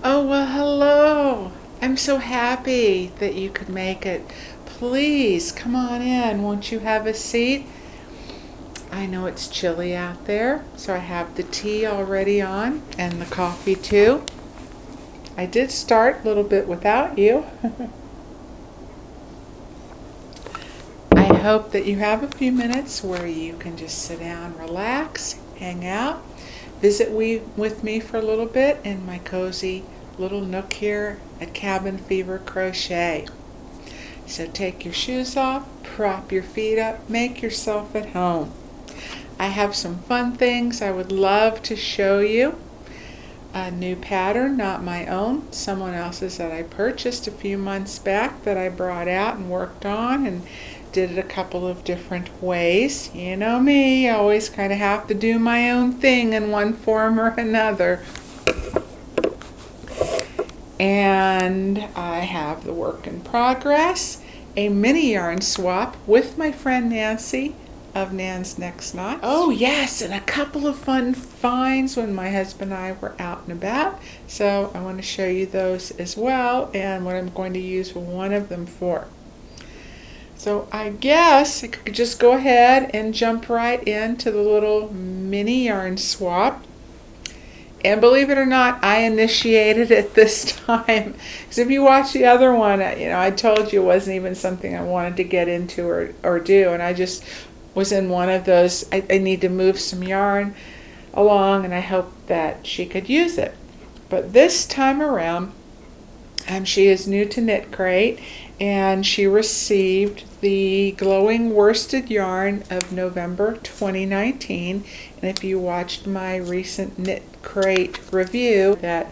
Oh, well, hello. I'm so happy that you could make it. Please come on in. Won't you have a seat? I know it's chilly out there, so I have the tea already on and the coffee too. I did start a little bit without you. I hope that you have a few minutes where you can just sit down, relax, hang out, visit with me for a little bit in my cozy little nook here at Cabin Fever Crochet. So take your shoes off, prop your feet up, make yourself at home. I have some fun things I would love to show you. A new pattern, not my own, someone else's that I purchased a few months back that I brought out and worked on and did it a couple of different ways. You know me, I always kind of have to do my own thing in one form or another. And I have the work in progress, a mini yarn swap with my friend Nancy of NAN'S Next Knots. Oh yes, and a couple of fun finds when my husband and I were out and about. So I want to show you those as well and what I'm going to use one of them for. So I guess I could just go ahead and jump right into the little mini yarn swap. And believe it or not, I initiated it this time. Because if you watch the other one, I told you it wasn't even something I wanted to get into or do. And I just was in one of those, I need to move some yarn along and I hope that she could use it. But this time around, she is new to KnitCrate and she received the glowing worsted yarn of November 2019. And if you watched my recent KnitCrate review, that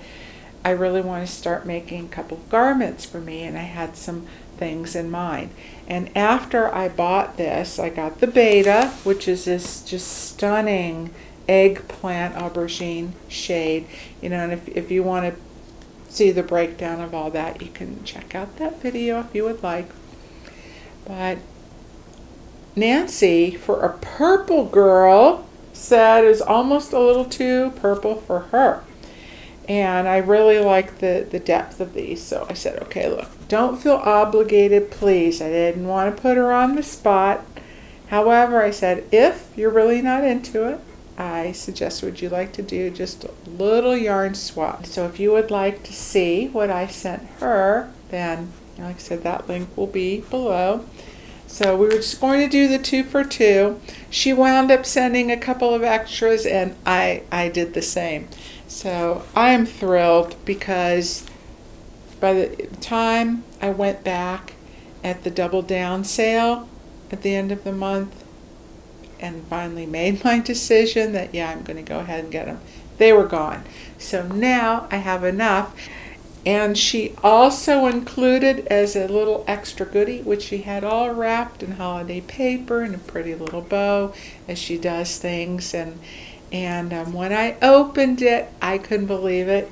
I really want to start making a couple of garments for me, and I had some things in mind. And after I bought this, I got the beta, which is this just stunning eggplant aubergine shade. And if you want to see the breakdown of all that, you can check out that video if you would like. But Nancy, for a purple girl, said it was almost a little too purple for her. And I really like the depth of these. So I said, okay, look, don't feel obligated, please. I didn't want to put her on the spot. However, I said, if you're really not into it, I suggest would you like to do just a little yarn swap. So if you would like to see what I sent her, then like I said, that link will be below. So we were just going to do the 2 for 2. She wound up sending a couple of extras and I did the same. So I am thrilled because by the time I went back at the double down sale at the end of the month and finally made my decision that yeah, I'm going to go ahead and get them, they were gone. So now I have enough. And she also included as a little extra goodie, which she had all wrapped in holiday paper and a pretty little bow as she does things. And when I opened it, I couldn't believe it.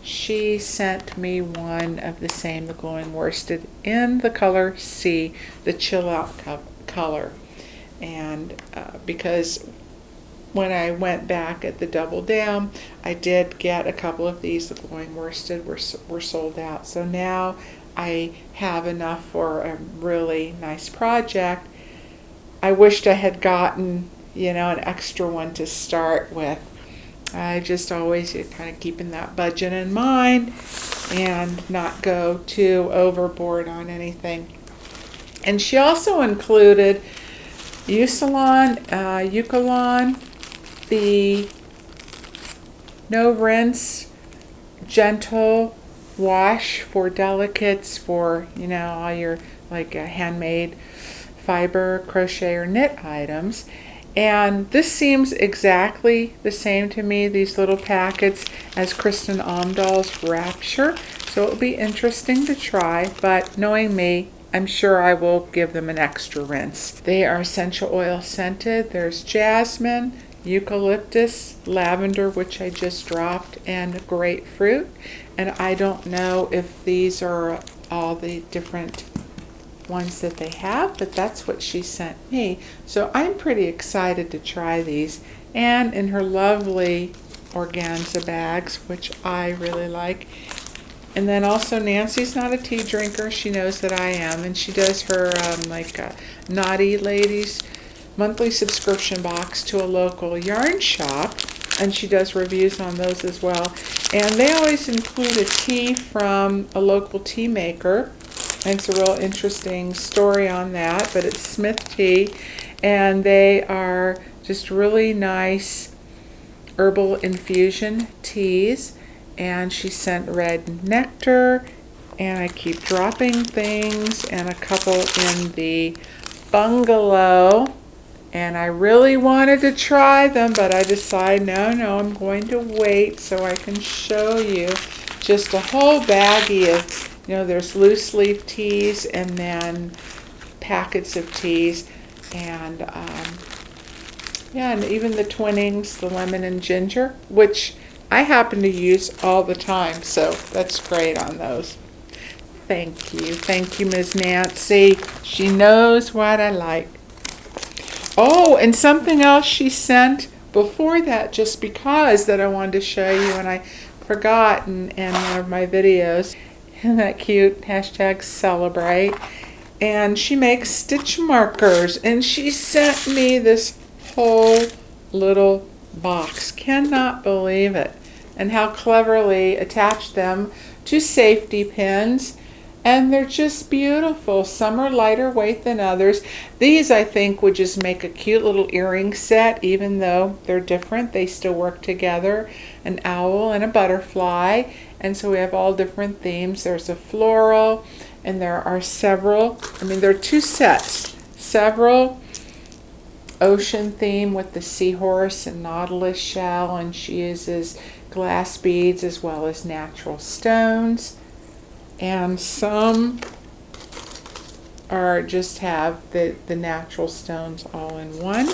She sent me one of the same, the glowing worsted, in the color C, the chill out color. And because when I went back at the double down, I did get a couple of these. The glowing worsted were sold out. So now I have enough for a really nice project. I wished I had gotten, an extra one to start with. I just always kind of keeping that budget in mind and not go too overboard on anything. And she also included Eucalyptus, the no rinse, gentle wash for delicates, for all your handmade fiber, crochet, or knit items. And this seems exactly the same to me, these little packets, as Kristen Omdahl's Rapture. So it'll be interesting to try, but knowing me, I'm sure I will give them an extra rinse. They are essential oil scented. There's jasmine, eucalyptus, lavender, which I just dropped, and grapefruit. And I don't know if these are all the different ones that they have, but that's what she sent me. So I'm pretty excited to try these. And in her lovely organza bags, which I really like. And then also Nancy's not a tea drinker. She knows that I am, and she does her Naughty Ladies monthly subscription box to a local yarn shop, and she does reviews on those as well. And they always include a tea from a local tea maker, and it's a real interesting story on that, but it's Smith Tea, and they are just really nice herbal infusion teas. And she sent red nectar, and I keep dropping things, and a couple in the bungalow. And I really wanted to try them, but I decided, no, I'm going to wait so I can show you just a whole baggie of, there's loose leaf teas and then packets of teas. And and even the Twinnings, the lemon and ginger, which I happen to use all the time, so that's great on those. Thank you, Ms. Nancy. She knows what I like. Oh, and something else she sent before that, just because, that I wanted to show you, and I forgot in one of my videos. Isn't that cute? Hashtag celebrate. And she makes stitch markers, and she sent me this whole little box. Cannot believe it. And how cleverly attached them to safety pins. And they're just beautiful. Some are lighter weight than others. These, I think, would just make a cute little earring set. Even though they're different, they still work together. An owl and a butterfly. And so we have all different themes. There's a floral, and there are several. There are two sets. Several ocean theme with the seahorse and nautilus shell, and she uses glass beads as well as natural stones. And some are just have the natural stones all in one.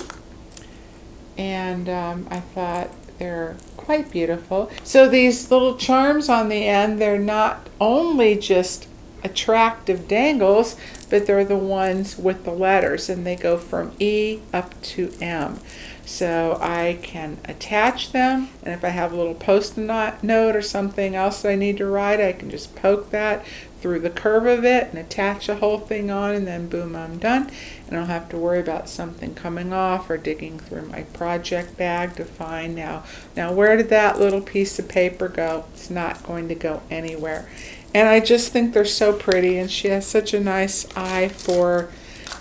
And I thought they're quite beautiful. So these little charms on the end, they're not only just attractive dangles, but they're the ones with the letters, and they go from E up to M. So I can attach them, and if I have a little post-it note or something else that I need to write, I can just poke that through the curve of it and attach the whole thing on, and then boom, I'm done. And I don't have to worry about something coming off or digging through my project bag to find now where did that little piece of paper go? It's not going to go anywhere. And I just think they're so pretty, and she has such a nice eye for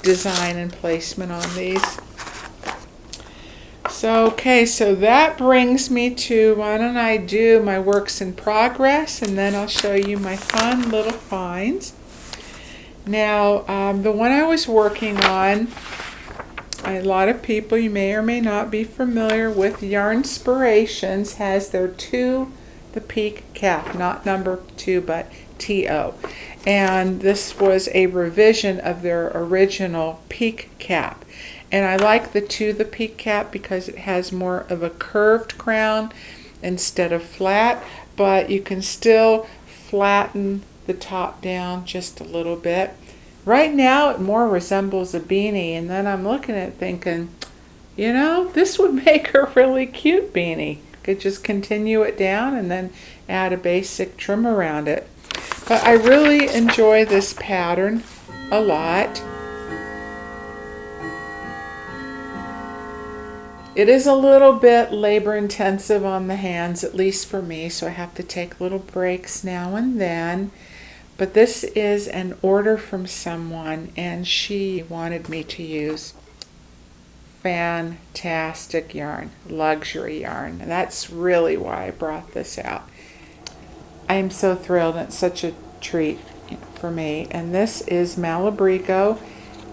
design and placement on these. So, okay, so that brings me to, why don't I do my works in progress, and then I'll show you my fun little finds. Now, the one I was working on, a lot of people, you may or may not be familiar with Yarnspirations, has their the peak cap, not number 2, but TO. And this was a revision of their original peak cap. And I like the peak cap because it has more of a curved crown instead of flat, but you can still flatten the top down just a little bit. Right now it more resembles a beanie, and then I'm looking at it thinking, this would make a really cute beanie. Could just continue it down and then add a basic trim around it. But I really enjoy this pattern a lot. It is a little bit labor intensive on the hands, at least for me, so I have to take little breaks now and then. But this is an order from someone, and she wanted me to use fantastic yarn, luxury yarn. And that's really why I brought this out. I am so thrilled, and it's such a treat for me. And this is Malibu Rico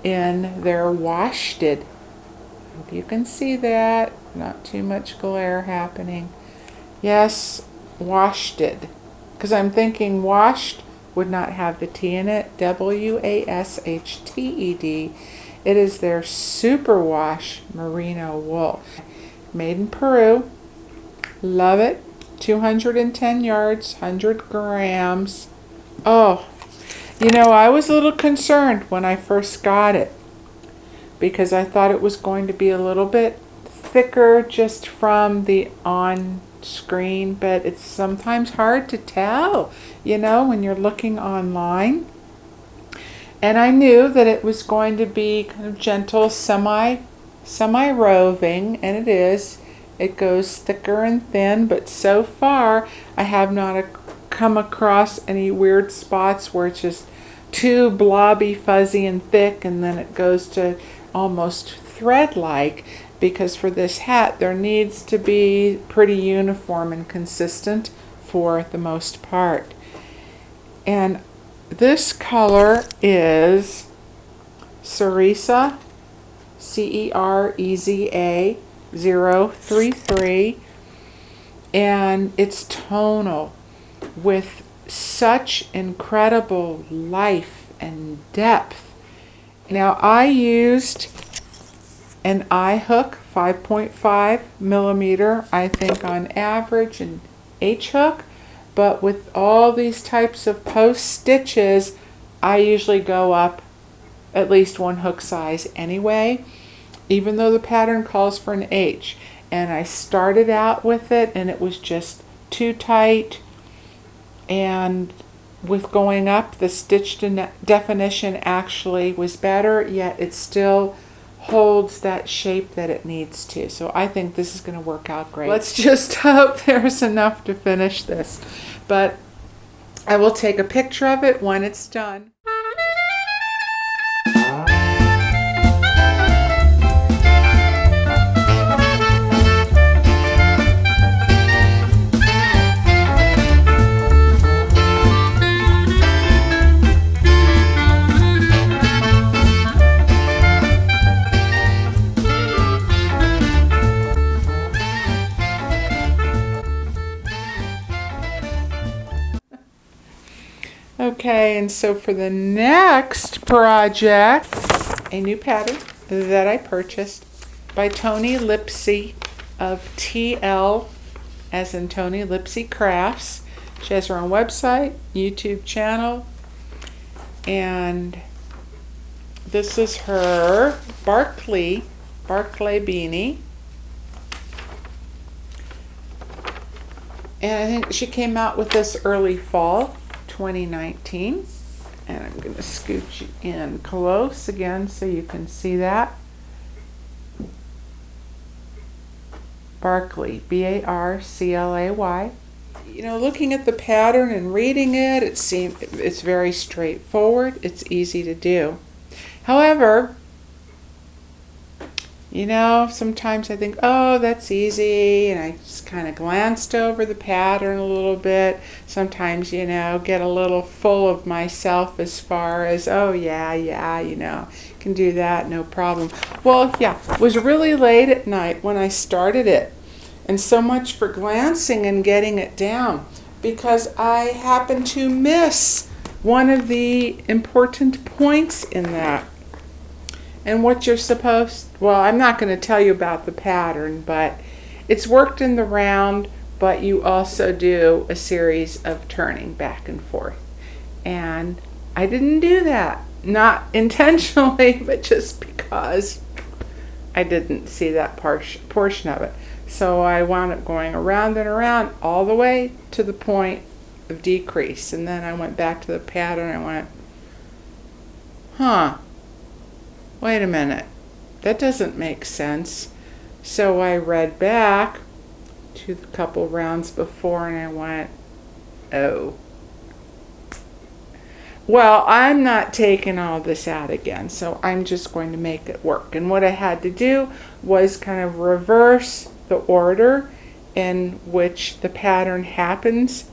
in their Washted. Hope you can see that. Not too much glare happening. Yes, Washted. Because I'm thinking washed would not have the T in it. WASHTED. It is their superwash merino wool. Made in Peru. Love it. 210 yards, 100 grams. Oh, I was a little concerned when I first got it, because I thought it was going to be a little bit thicker just from the on screen, but it's sometimes hard to tell, you know, when you're looking online. And I knew that it was going to be kind of gentle, semi-roving, and it is. It goes thicker and thin, but so far I have not come across any weird spots where it's just too blobby, fuzzy, and thick, and then it goes to almost thread-like, because for this hat there needs to be pretty uniform and consistent for the most part. And this color is Cereza, Cereza 033, and it's tonal with such incredible life and depth. Now I used an eye hook, 5.5 millimeter, I think on average, an H hook, but with all these types of post stitches, I usually go up at least one hook size anyway, even though the pattern calls for an H. And I started out with it and it was just too tight, and with going up, the stitch definition actually was better, yet it still holds that shape that it needs to. So I think this is going to work out great. Let's just hope there's enough to finish this. But I will take a picture of it when it's done. Okay, and so for the next project, a new pattern that I purchased by Tony Lipsy of TL, as in Tony Lipsy Crafts. She has her own website, YouTube channel, and this is her Berkeley Beanie. And I think she came out with this early fall 2019, and I'm going to scooch you in close again so you can see that. Berkeley, B-A-R-C-L-A-Y. You know, looking at the pattern and reading it, it's very straightforward. It's easy to do. However, you know, sometimes I think, oh, that's easy, and I just kind of glanced over the pattern a little bit. Sometimes, you know, get a little full of myself as far as, oh, yeah, you know, can do that, no problem. Well, yeah, it was really late at night when I started it, and so much for glancing and getting it down, because I happened to miss one of the important points in that. And what you're well, I'm not going to tell you about the pattern, but it's worked in the round, but you also do a series of turning back and forth. And I didn't do that, not intentionally, but just because I didn't see that portion of it. So I wound up going around and around all the way to the point of decrease. And then I went back to the pattern and I went, huh. Wait a minute, that doesn't make sense. So I read back to the couple rounds before and I went, oh. Well, I'm not taking all this out again, so I'm just going to make it work. And what I had to do was kind of reverse the order in which the pattern happens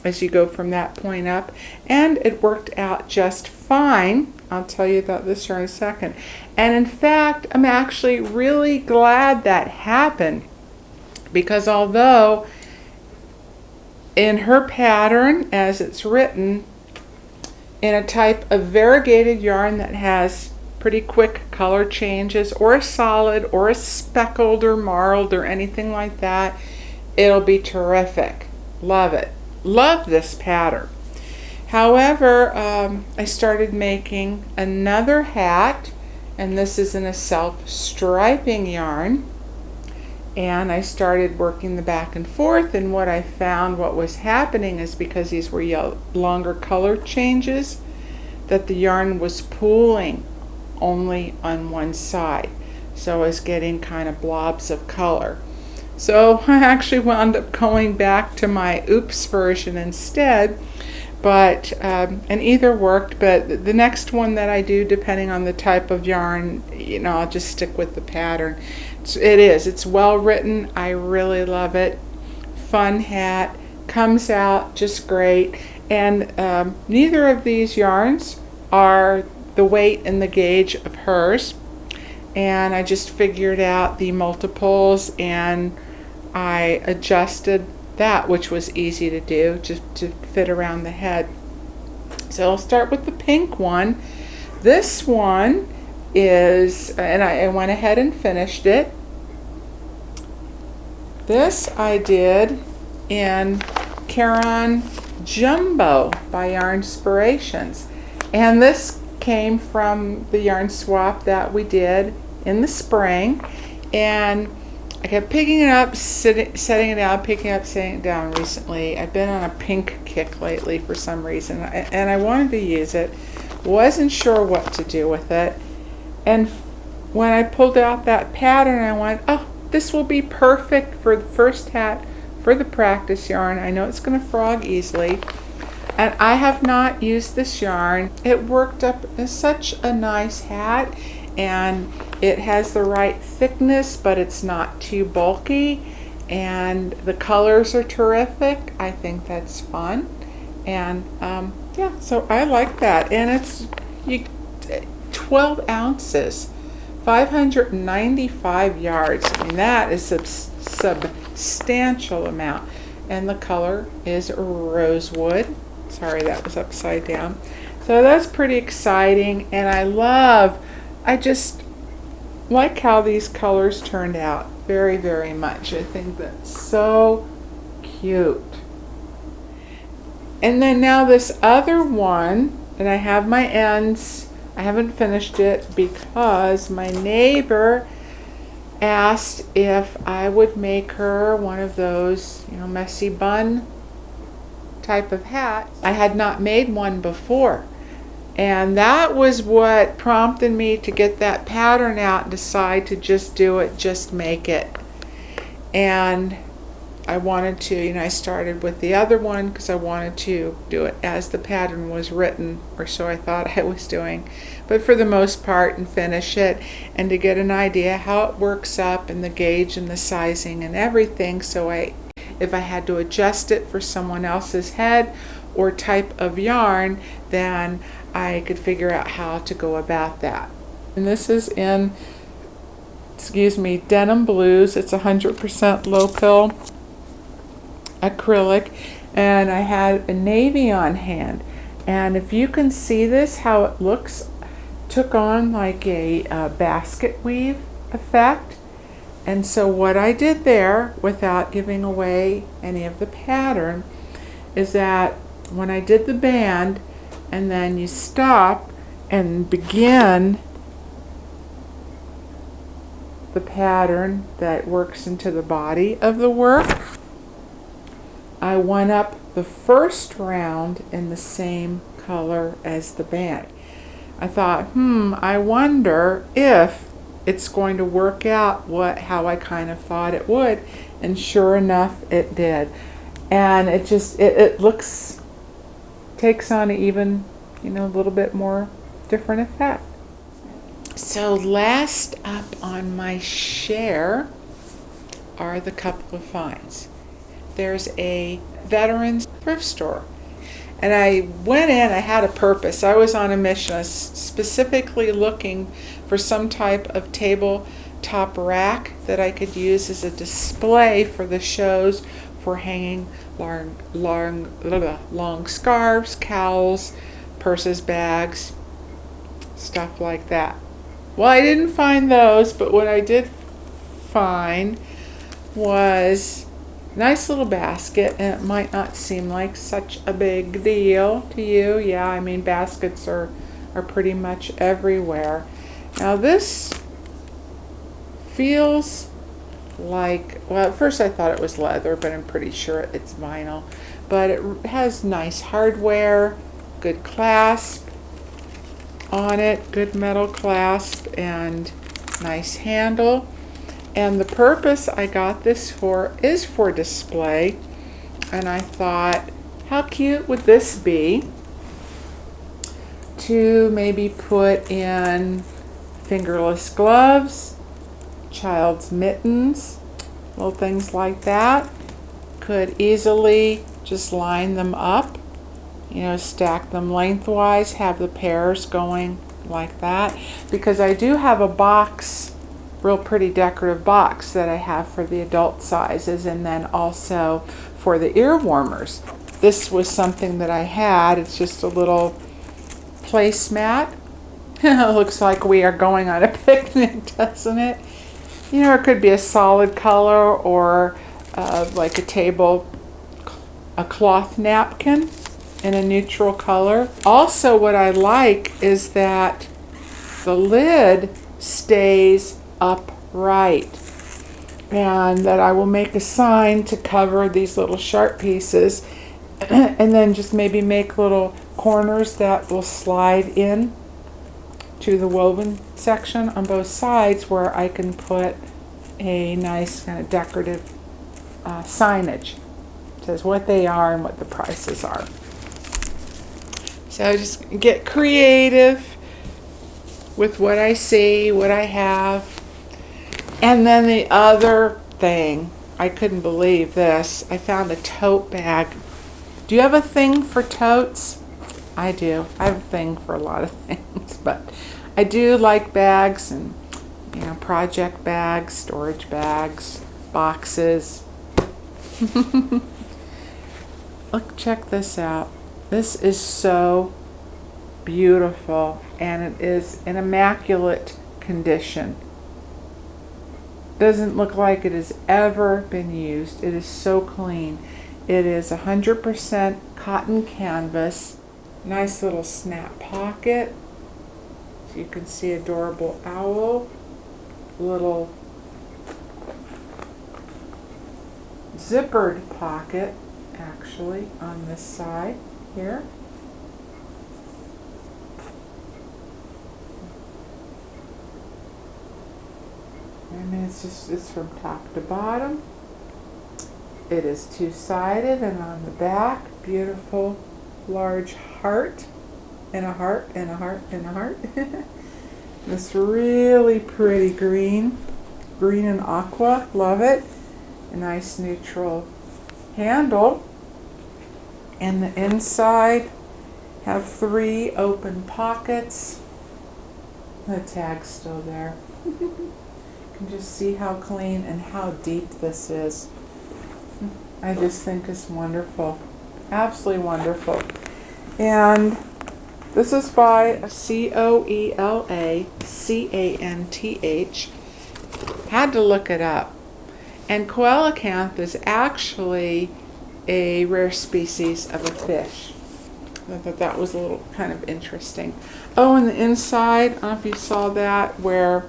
as you go from that point up, and it worked out just fine. I'll tell you about this here in a second. And in fact, I'm actually really glad that happened, because although in her pattern, as it's written, in a type of variegated yarn that has pretty quick color changes, or a solid, or a speckled, or marled, or anything like that, it'll be terrific. Love it. Love this pattern. However, I started making another hat, and this is in a self-striping yarn, and I started working the back and forth, and what I found what was happening is because these were longer color changes, that the yarn was pooling only on one side. So I was getting kind of blobs of color. So I actually wound up going back to my oops version instead, but and either worked, but the next one that I do, depending on the type of yarn, you know, I'll just stick with the pattern. It's well written. I really love it. Fun hat, comes out just great, and neither of these yarns are the weight and the gauge of hers, and I just figured out the multiples and I adjusted that, which was easy to do, just to fit around the head. So I'll start with the pink one. This one is, and I went ahead and finished it. This I did in Caron Jumbo by Yarnspirations, and this came from the yarn swap that we did in the spring, and I kept picking it up, setting it down, picking it up, setting it down recently. I've been on a pink kick lately for some reason, and I wanted to use it. Wasn't sure what to do with it. And when I pulled out that pattern, I went, oh, this will be perfect for the first hat for the practice yarn. I know it's going to frog easily. And I have not used this yarn. It worked up as such a nice hat, and it has the right thickness, but it's not too bulky, and the colors are terrific. I think that's fun, and yeah, so I like that. And it's 12 ounces, 595 yards. I mean, that is a substantial amount, and the color is rosewood. Sorry, that was upside down. So that's pretty exciting, and I just like how these colors turned out very, very much. I think that's so cute. And then now this other one, and I have my ends. I haven't finished it because my neighbor asked if I would make her one of those, you know, messy bun type of hat. I had not made one before, and that was what prompted me to get that pattern out and decide to just do it, just make it. And I wanted to, you know, I started with the other one because I wanted to do it as the pattern was written, or so I thought I was doing, but for the most part, and finish it, and to get an idea how it works up, and the gauge and the sizing and everything, so if I had to adjust it for someone else's head or type of yarn, then I could figure out how to go about that. And this is in, Denim Blues. It's 100% low pill acrylic, and I had a navy on hand. And if you can see this, how it looks, took on like a basket weave effect. And so what I did there, without giving away any of the pattern, is that when I did the band, and then you stop and begin the pattern that works into the body of the work, I went up the first round in the same color as the band. I thought, I wonder if it's going to work out how I kind of thought it would, and sure enough it did. And it just it looks, takes on an even, you know, a little bit more different effect. So last up on my share are the couple of finds. There's a veterans thrift store, and I went in, I had a purpose. I was on a mission. I was specifically looking for some type of tabletop rack that I could use as a display for the shows, for hanging long scarves, cowls, purses, bags, stuff like that. Well, I didn't find those, but what I did find was a nice little basket, and it might not seem like such a big deal to you. Yeah, I mean, baskets are pretty much everywhere. Now this feels like, well, at first I thought it was leather, but I'm pretty sure it's vinyl. But it has nice hardware, good clasp on it, good metal clasp, and nice handle. And the purpose I got this for is for display. And I thought, how cute would this be to maybe put in fingerless gloves, child's mittens, little things like that. Could easily just line them up, you know, stack them lengthwise, have the pairs going like that. Because I do have a box, real pretty decorative box that I have for the adult sizes, and then also for the ear warmers. This was something that I had. It's just a little placemat. It looks like we are going on a picnic, doesn't it? You know, it could be a solid color or like a cloth napkin in a neutral color. Also, what I like is that the lid stays upright, and that I will make a sign to cover these little sharp pieces, and then just maybe make little corners that will slide in to the woven section on both sides, where I can put a nice kind of decorative signage. It says what they are and what the prices are. So just get creative with what I see, what I have. And then the other thing, I couldn't believe this. I found a tote bag. Do you have a thing for totes? I do. I have a thing for a lot of things, but I do like bags, and you know, project bags, storage bags, boxes. Look, check this out. This is so beautiful, and it is in immaculate condition. Doesn't look like it has ever been used. It is so clean. It is 100% cotton canvas. Nice little snap pocket. So you can see adorable owl. Little zippered pocket, actually, on this side here. And it's from top to bottom. It is two-sided, and on the back, beautiful large heart, and a heart, and a heart, and a heart. This really pretty green and aqua, love it. A nice neutral handle. And the inside have 3 open pockets. The tag's still there. You can just see how clean and how deep this is. I just think it's wonderful. Absolutely wonderful. And this is by Coelacanth. Had to look it up. And coelacanth is actually a rare species of a fish. I thought that was a little kind of interesting. Oh, and the inside, I don't know if you saw that, where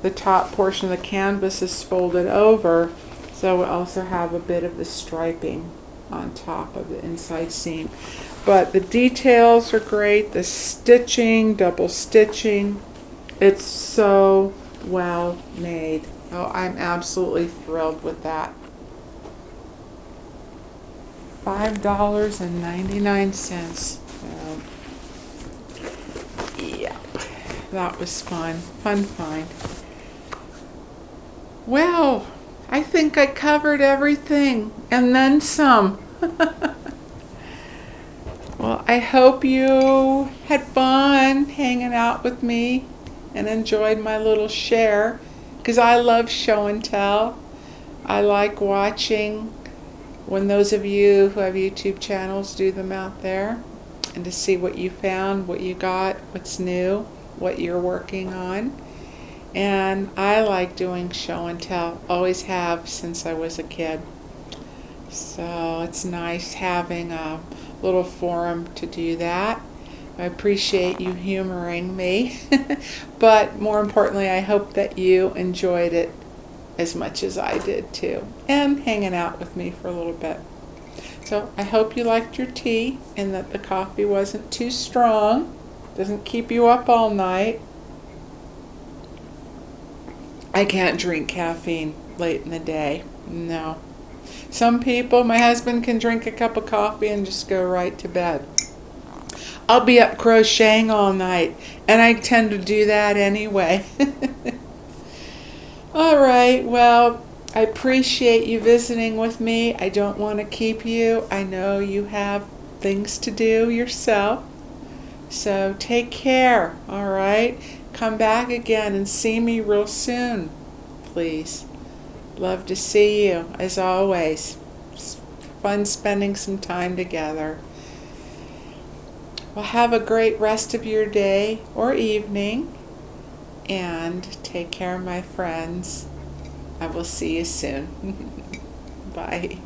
the top portion of the canvas is folded over. So we also have a bit of the striping on top of the inside seam. But the details are great. The stitching, double stitching, it's so well made. Oh, I'm absolutely thrilled with that. $5.99. Yeah, that was fun. Fun find. Well, I think I covered everything and then some. Well, I hope you had fun hanging out with me and enjoyed my little share, because I love show and tell. I like watching when those of you who have YouTube channels do them out there, and to see what you found, what you got, what's new, what you're working on. And I like doing show and tell, always have since I was a kid. So it's nice having a little forum to do that. I appreciate you humoring me, but more importantly, I hope that you enjoyed it as much as I did too, and hanging out with me for a little bit. So I hope you liked your tea and that the coffee wasn't too strong. Doesn't keep you up all night. I can't drink caffeine late in the day. No. Some people, my husband can drink a cup of coffee and just go right to bed. I'll be up crocheting all night, and I tend to do that anyway. All right, well, I appreciate you visiting with me. I don't want to keep you. I know you have things to do yourself. So take care, all right? Come back again and see me real soon, please. Love to see you, as always. It's fun spending some time together. Well, have a great rest of your day or evening, and take care, my friends. I will see you soon. Bye.